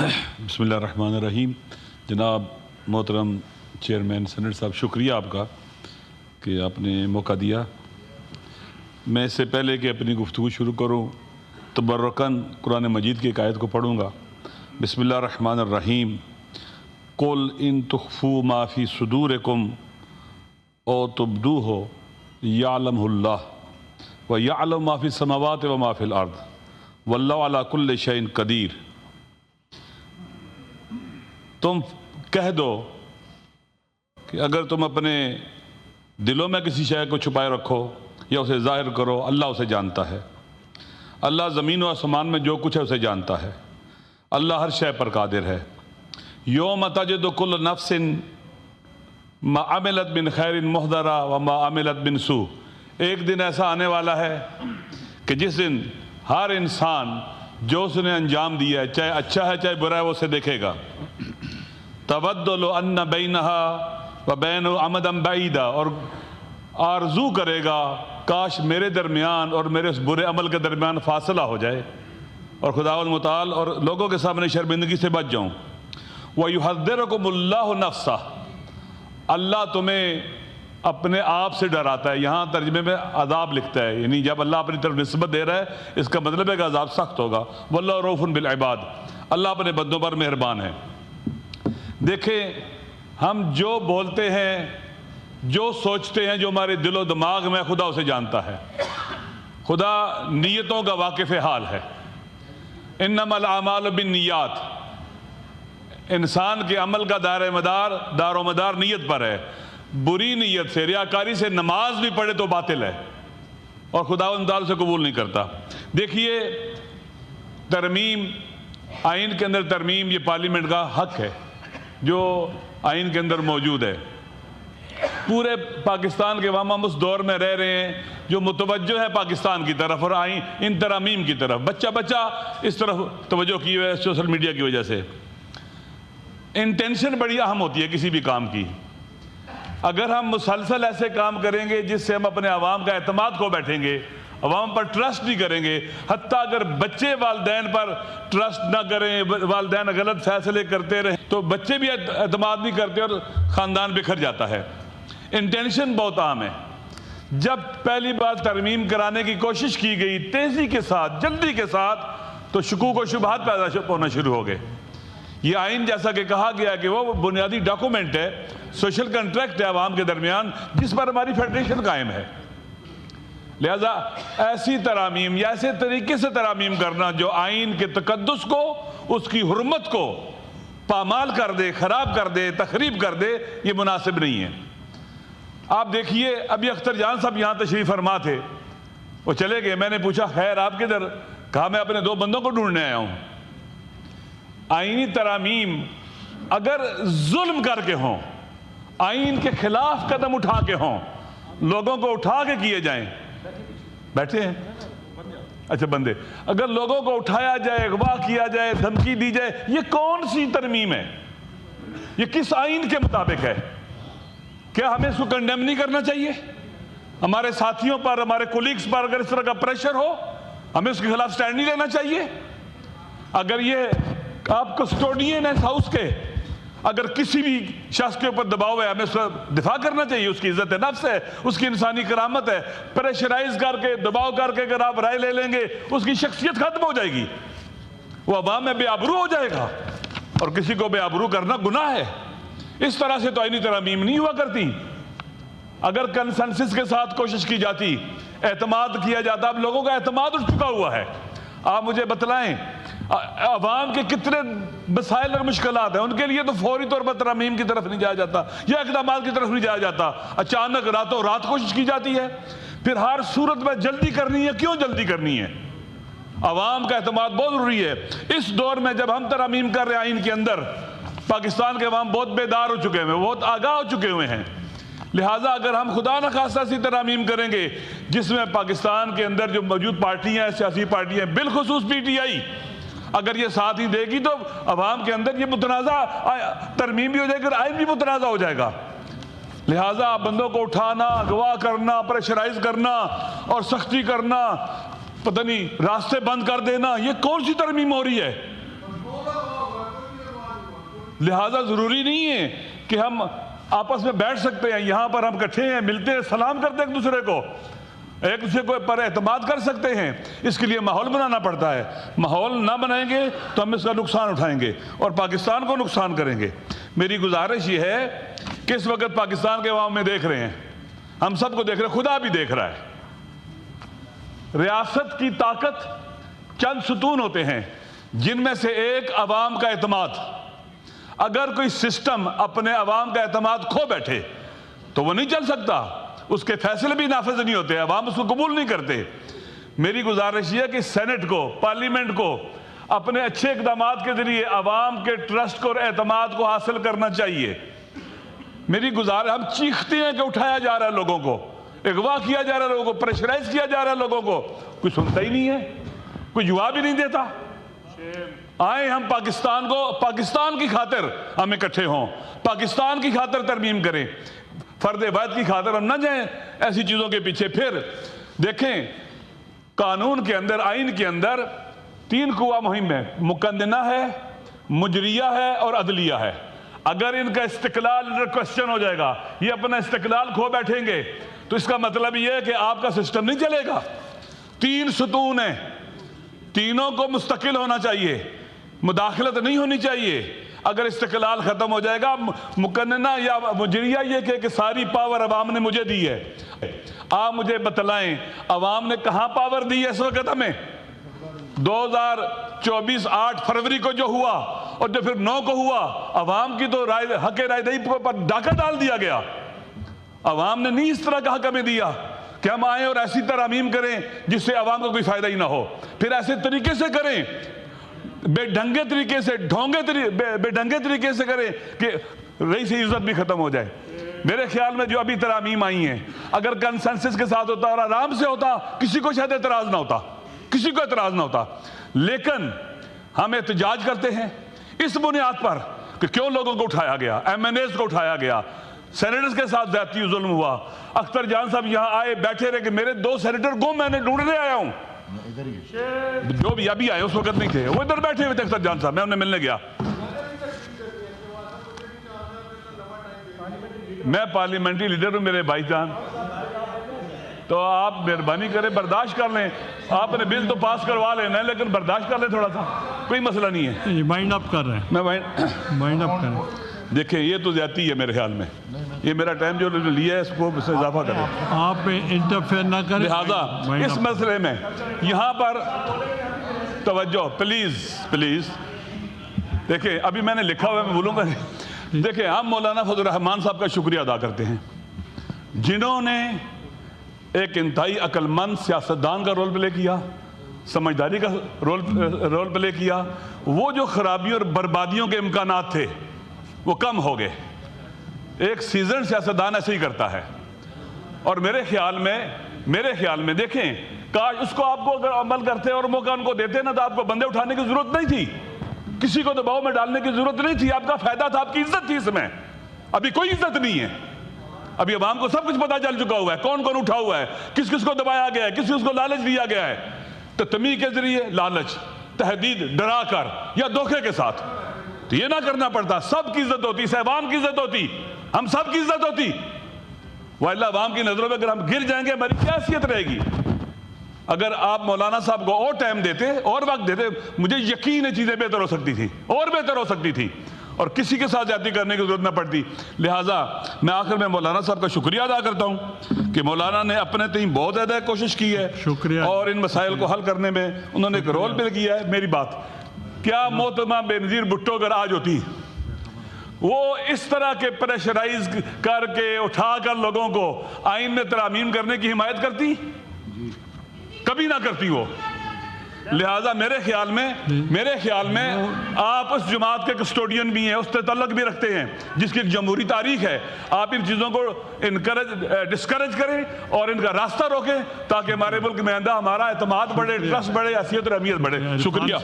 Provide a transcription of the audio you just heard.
بسم اللہ الرحمن الرحیم۔ جناب محترم چیئرمین سینٹ صاحب، شکریہ آپ کا کہ آپ نے موقع دیا۔ میں اس سے پہلے کہ اپنی گفتگو شروع کروں تبرکاً قرآن مجید کی ایک آیت کو پڑھوں گا۔ بسم اللہ الرحمن الرحیم۔ قل ان تخفوا ما فی صدورکم او تبدوہ یعلمہ اللہ ویعلم ما فی السماوات وما فی الارض واللہ علی کل شیء قدیر۔ تم کہہ دو کہ اگر تم اپنے دلوں میں کسی شے کو چھپائے رکھو یا اسے ظاہر کرو، اللہ اسے جانتا ہے۔ اللہ زمین و آسمان میں جو کچھ ہے اسے جانتا ہے۔ اللہ ہر شے پر قادر ہے۔ یوم تجد کل نفس ما عملت من خیر محضرا وما عملت من سوء۔ ایک دن ایسا آنے والا ہے کہ جس دن ہر انسان جو اس نے انجام دیا ہے، چاہے اچھا ہے چاہے برا ہے، وہ اسے دیکھے گا۔ تود لو ان بینہا وبین امدا بعیدا، اور آرزو کرے گا کاش میرے درمیان اور میرے اس برے عمل کے درمیان فاصلہ ہو جائے اور خداوند متعال اور لوگوں کے سامنے شرمندگی سے بچ جاؤں۔ وَيُحَذِّرُكُمُ اللَّهُ نَفْسَهُ، اللہ تمہیں اپنے آپ سے ڈراتا ہے۔ یہاں ترجمے میں عذاب لکھتا ہے، یعنی جب اللہ اپنی طرف نسبت دے رہا ہے اس کا مطلب ہے کہ عذاب سخت ہوگا۔ وَاللَّهُ رَءُوفٌ بِالْعِبَادِ، اللہ اپنے بندوں پر مہربان ہے۔ دیکھیں، ہم جو بولتے ہیں، جو سوچتے ہیں، جو ہمارے دل و دماغ میں، خدا اسے جانتا ہے۔ خدا نیتوں کا واقف حال ہے۔ انما الاعمال بالنیات، انسان کے عمل کا دار و مدار نیت پر ہے۔ بری نیت سے، ریاکاری سے نماز بھی پڑھے تو باطل ہے اور خداوند تعالیٰ سے قبول نہیں کرتا۔ دیکھیے، ترمیم، آئین کے اندر ترمیم یہ پارلیمنٹ کا حق ہے جو آئین کے اندر موجود ہے۔ پورے پاکستان کے عوام ہم اس دور میں رہ رہے ہیں جو متوجہ ہے پاکستان کی طرف اور آئین ان ترامیم کی طرف۔ بچہ اس طرف توجہ کی ہوئی ہے سوشل میڈیا کی وجہ سے۔ انٹینشن بڑی اہم ہوتی ہے کسی بھی کام کی۔ اگر ہم مسلسل ایسے کام کریں گے جس سے ہم اپنے عوام کا اعتماد کھو بیٹھیں گے، عوام پر ٹرسٹ نہیں کریں گے، حتیٰ اگر بچے والدین پر ٹرسٹ نہ کریں، والدین غلط فیصلے کرتے رہیں تو بچے بھی اعتماد نہیں کرتے اور خاندان بکھر جاتا ہے۔ انٹینشن بہت عام ہے۔ جب پہلی بار ترمیم کرانے کی کوشش کی گئی تیزی کے ساتھ، جلدی کے ساتھ، تو شکوک و شبہات پیدا ہونا شروع ہو گئے۔ یہ آئین جیسا کہ کہا گیا کہ وہ بنیادی ڈاکومنٹ ہے، سوشل کنٹریکٹ ہے عوام کے درمیان، جس پر ہماری فیڈریشن قائم ہے۔ لہذا ایسی ترامیم یا ایسے طریقے سے ترامیم کرنا جو آئین کے تقدس کو، اس کی حرمت کو پامال کر دے، خراب کر دے، تخریب کر دے، یہ مناسب نہیں ہے۔ آپ دیکھیے، ابھی اختر جان صاحب یہاں تشریف فرما تھے، وہ چلے گئے۔ میں نے پوچھا خیر آپ کدھر؟ کہا میں اپنے 2 بندوں کو ڈھونڈنے آیا ہوں۔ آئینی ترامیم اگر ظلم کر کے ہوں، آئین کے خلاف قدم اٹھا کے ہوں، لوگوں کو اٹھا کے کیے جائیں، بیٹھے ہیں اچھا بندے، اگر لوگوں کو اٹھایا جائے، اغوا کیا جائے، دھمکی دی جائے، یہ کون سی ترمیم ہے؟ یہ کس آئین کے مطابق ہے؟ کیا ہمیں اس کو کنڈیم نہیں کرنا چاہیے؟ ہمارے ساتھیوں پر، ہمارے کولیگز پر اگر اس طرح کا پریشر ہو، ہمیں اس کے خلاف سٹینڈ نہیں لینا چاہیے؟ اگر یہ آپ کسٹوڈین ہیں اس ہاؤس کے، اگر کسی بھی شخص کے اوپر دباؤ ہے، ہمیں اس کا دفاع کرنا چاہیے۔ اس کی عزت نفس ہے، اس کی انسانی کرامت ہے۔ پریشرائز کر کے، دباؤ کر کے اگر آپ رائے لے لیں گے، اس کی شخصیت ختم ہو جائے گی، وہ عوام میں بے آبرو ہو جائے گا، اور کسی کو بے آبرو کرنا گناہ ہے۔ اس طرح سے تو آئینی ترامیم نہیں ہوا کرتی۔ اگر کنسنسس کے ساتھ کوشش کی جاتی، اعتماد کیا جاتا۔ اب لوگوں کا اعتماد اٹھ چکا ہوا ہے۔ آپ مجھے بتلائیں عوام کے کتنے مسائل اور مشکلات ہیں، ان کے لیے تو فوری طور پر ترامیم کی طرف نہیں جایا جاتا یا اقدامات کی طرف نہیں جایا جاتا، اچانک راتوں رات کوشش کی جاتی ہے۔ پھر ہر صورت میں جلدی کرنی ہے۔ کیوں جلدی کرنی ہے؟ عوام کا اعتماد بہت ضروری ہے۔ اس دور میں جب ہم ترامیم کر رہے ہیں آئین کے اندر، پاکستان کے عوام بہت بیدار ہو چکے ہیں، بہت آگاہ ہو چکے ہوئے ہیں۔ لہٰذا اگر ہم خدا نخواستہ ایسی ترامیم کریں گے جس میں پاکستان کے اندر جو موجود پارٹیاں ہیں، سیاسی پارٹیاں ہیں، بالخصوص پی ٹی آئی، اگر یہ ساتھ ہی دے گی تو عوام کے اندر یہ متنازع ترمیم بھی ہو جائے گی اور آئین بھی متنازع ہو جائے گا۔ لہٰذا بندوں کو اٹھانا، اغوا کرنا، پریشرائز کرنا اور سختی کرنا، پتہ نہیں راستے بند کر دینا، یہ کون سی ترمیم ہو رہی ہے؟ لہٰذا ضروری نہیں ہے کہ ہم آپس میں بیٹھ سکتے ہیں، یہاں پر ہم اکٹھے ہیں، ملتے ہیں، سلام کرتے ہیں ایک دوسرے کو، ایک دوسرے کو پر اعتماد کر سکتے ہیں۔ اس کے لیے ماحول بنانا پڑتا ہے، ماحول نہ بنائیں گے تو ہم اس کا نقصان اٹھائیں گے اور پاکستان کو نقصان کریں گے۔ میری گزارش یہ ہے کہ اس وقت پاکستان کے عوام میں دیکھ رہے ہیں، ہم سب کو دیکھ رہے ہیں، خدا بھی دیکھ رہا ہے۔ ریاست کی طاقت چند ستون ہوتے ہیں، جن میں سے ایک عوام کا اعتماد۔ اگر کوئی سسٹم اپنے عوام کا اعتماد کھو بیٹھے تو وہ نہیں چل سکتا، اس کے فیصلے بھی نافذ نہیں ہوتے، عوام اس کو قبول نہیں کرتے۔ میری گزارش یہ ہے کہ سینٹ کو، پارلیمنٹ کو اپنے اچھے اقدامات کے ذریعے عوام کے ٹرسٹ کو اور اعتماد کو حاصل کرنا چاہیے۔ میری گزارش، ہم چیختے ہیں کہ اٹھایا جا رہا ہے لوگوں کو، اغوا کیا جا رہا ہے لوگوں کو، پریشرائز کیا جا رہا ہے لوگوں کو، کوئی سنتا ہی نہیں ہے، کوئی جواب ہی نہیں دیتا۔ آئیں ہم پاکستان کو، پاکستان کی خاطر ہم اکٹھے ہوں، پاکستان کی خاطر ترمیم کریں، فرد واحد کی خاطر ہم نہ جائیں ایسی چیزوں کے پیچھے۔ پھر دیکھیں، قانون کے اندر، آئین کے اندر 3 قوہ مہم ہے، مقننہ ہے، مجریہ ہے اور عدلیہ ہے۔ اگر ان کا استقلال کوسچن ہو جائے گا، یہ اپنا استقلال کھو بیٹھیں گے، تو اس کا مطلب یہ ہے کہ آپ کا سسٹم نہیں چلے گا۔ 3 ستون ہیں، تینوں کو مستقل ہونا چاہیے، مداخلت نہیں ہونی چاہیے۔ اگر استقلال ختم ہو جائے گا، مقننہ یا مجریہ یہ کہ ساری پاور عوام نے مجھے دی ہے، آپ مجھے بتلائیں عوام نے کہاں پاور دی ہے اس وقت ہمیں؟ 2024 8 فروری کو جو ہوا اور جو پھر 9 کو ہوا، عوام کی تو حق رائے دہی پر ڈاکہ ڈال دیا گیا۔ عوام نے نہیں اس طرح کا حق ہمیں دیا کہ ہم آئیں اور ایسی ترامیم کریں جس سے عوام کو کوئی فائدہ ہی نہ ہو، پھر ایسے طریقے سے کریں، بے ڈھنگے طریقے سے، بے ڈھنگے طریقے سے کریں کہ رئیسی عزت بھی ختم ہو جائے۔ میرے خیال میں جو ابھی ترامیم آئی ہیں، اگر کنسنسس کے ساتھ ہوتا اور آرام سے ہوتا، کسی کو شاید اعتراض نہ ہوتا، کسی کو اعتراض نہ ہوتا۔ لیکن ہم احتجاج کرتے ہیں اس بنیاد پر کہ کیوں لوگوں کو اٹھایا گیا، ایم این ایز کو اٹھایا گیا، سینیٹرز کے ساتھ زیادتی ظلم ہوا۔ اختر جان صاحب یہاں آئے، بیٹھے رہے کہ میرے 2 سینیٹر گم، میں نے ڈھونڈنے آیا ہوں، جو بھی ابھی آئے اس وقت نہیں تھے، وہ ادھر بیٹھے ہوئے تھے اختر جان صاحب، میں انہیں ملنے گیا۔ میں پارلیمنٹری لیڈر ہوں میرے بھائی جان، تو آپ مہربانی کریں، برداشت کر لیں، آپ نے بل تو پاس کروا لینا ہے لیکن برداشت کر لیں تھوڑا سا، کوئی مسئلہ نہیں ہے۔ مائنڈ اپ کر رہے ہیں، میں مائنڈ اپ کر رہے ہیں۔ دیکھیں یہ تو زیادتی ہے میرے خیال میں، یہ میرا ٹائم جو لیا ہے اس کو اس سے اضافہ کریں، آپ انٹرفیئر نہ کریں۔ لہٰذا اس مسئلے میں یہاں پر توجہ پلیز دیکھیں، ابھی میں نے لکھا ہوا ہے، میں بولوں گا۔ دیکھیں، ہم مولانا فضل الرحمان صاحب کا شکریہ ادا کرتے ہیں، جنہوں نے ایک انتہائی عقل مند سیاستدان کا رول پلے کیا، سمجھداری کا رول پلے کیا۔ وہ جو خرابیوں اور بربادیوں کے امکانات تھے وہ کم ہو گئے۔ ایک سیزن سیاستدان ایسے ہی کرتا ہے، اور میرے خیال میں دیکھیں، کاش اس کو آپ کو اگر عمل کرتے اور موقع ان کو دیتے نا تو آپ کو بندے اٹھانے کی ضرورت نہیں تھی، کسی کو دباؤ میں ڈالنے کی ضرورت نہیں تھی، آپ کا فائدہ تھا، آپ کی عزت تھی۔ اس میں ابھی کوئی عزت نہیں ہے، ابھی عوام کو سب کچھ پتہ چل چکا ہوا ہے، کون کون اٹھا ہوا ہے، کس کس کو دبایا گیا ہے، کس کس کو لالچ دیا گیا ہے، تو تمیز کے ذریعے لالچ، تہدید، ڈرا کر یا دھوکے کے ساتھ، تو یہ نہ کرنا پڑتا، سب کی عزت ہوتی، صاحبان کی عزت ہوتی، ہم سب کی عزت ہوتی۔ واللہ عوام کی نظروں میں اگر ہم گر جائیں گے ہماری کیا حیثیت رہے گی؟ اگر آپ مولانا صاحب کو اور ٹائم دیتے اور وقت دیتے، مجھے یقین ہے چیزیں بہتر ہو سکتی تھی، اور بہتر ہو سکتی تھی، اور کسی کے ساتھ زیادتی کرنے کی ضرورت نہ پڑتی۔ لہٰذا میں آخر میں مولانا صاحب کا شکریہ ادا کرتا ہوں کہ مولانا نے اپنے تئیں بہت زیادہ کوشش کی ہے، شکریہ، اور ان مسائل کو حل کرنے میں انہوں نے ایک رول پلے کیا ہے۔ میری بات کیا محترمہ بے نظیر بھٹو اگر آج ہوتی، وہ اس طرح کے پریشرائز کر کے اٹھا کر لوگوں کو آئین میں ترامیم کرنے کی حمایت کرتی؟ کبھی نہ کرتی وہ۔ لہٰذا میرے خیال میں آپ اس جماعت کے کسٹوڈین بھی ہیں، اس سے تعلق بھی رکھتے ہیں جس کی ایک جمہوری تاریخ ہے، آپ ان چیزوں کو ڈسکریج کریں اور ان کا راستہ روکیں تاکہ ہمارے ملک میں آئندہ ہمارا اعتماد بڑھے، ٹرسٹ بڑھے، حیثیت اور اہمیت بڑھے۔ شکریہ۔